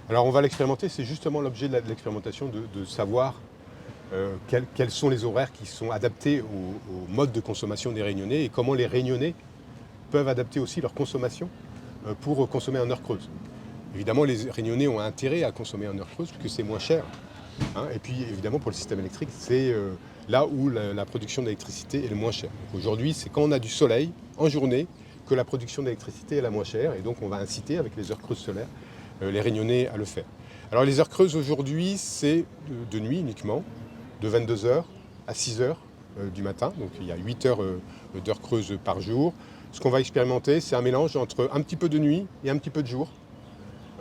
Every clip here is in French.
Alors on va l'expérimenter, c'est justement l'objet de l'expérimentation de savoir quels sont les horaires qui sont adaptés au mode de consommation des Réunionnais et comment les Réunionnais peuvent adapter aussi leur consommation pour consommer en heure creuse. Évidemment, les Réunionnais ont intérêt à consommer en heure creuse puisque c'est moins cher. Hein. Et puis évidemment, pour le système électrique, c'est là où la production d'électricité est le moins chère. Aujourd'hui, c'est quand on a du soleil en journée que la production d'électricité est la moins chère. Et donc on va inciter, avec les heures creuses solaires, les Réunionnais à le faire. Alors les heures creuses aujourd'hui, c'est de nuit uniquement, de 22 heures à 6 heures du matin. Donc il y a 8 heures d'heures creuses par jour. Ce qu'on va expérimenter, c'est un mélange entre un petit peu de nuit et un petit peu de jour,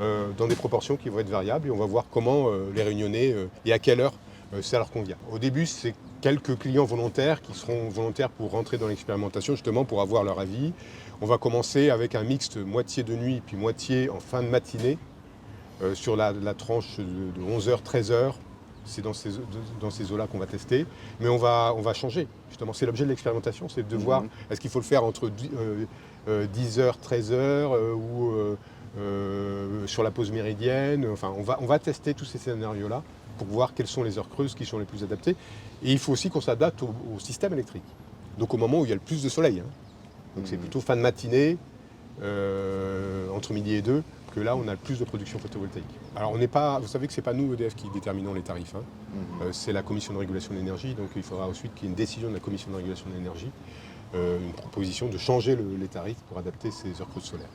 dans des proportions qui vont être variables. Et on va voir comment les Réunionnais et à quelle heure ça leur convient. Au début, c'est quelques clients volontaires qui seront volontaires pour rentrer dans l'expérimentation, justement pour avoir leur avis. On va commencer avec un mixte moitié de nuit puis moitié en fin de matinée sur la tranche de 11h, 13h. C'est dans ces eaux-là qu'on va tester. Mais on va changer. Justement, c'est l'objet de l'expérimentation, c'est de voir est-ce qu'il faut le faire entre 10h, 13h ou sur la pause méridienne. Enfin, on va tester tous ces scénarios-là pour voir quelles sont les heures creuses qui sont les plus adaptées. Et il faut aussi qu'on s'adapte au système électrique. Donc au moment où il y a le plus de soleil. Hein. Donc c'est plutôt fin de matinée, entre midi et 2, que là on a le plus de production photovoltaïque. Alors on n'est pas, vous savez que ce n'est pas nous EDF qui déterminons les tarifs, hein. C'est la commission de régulation de l'énergie, donc il faudra ensuite qu'il y ait une décision de la commission de régulation de l'énergie, une proposition de changer les tarifs pour adapter ces heures creuses solaires.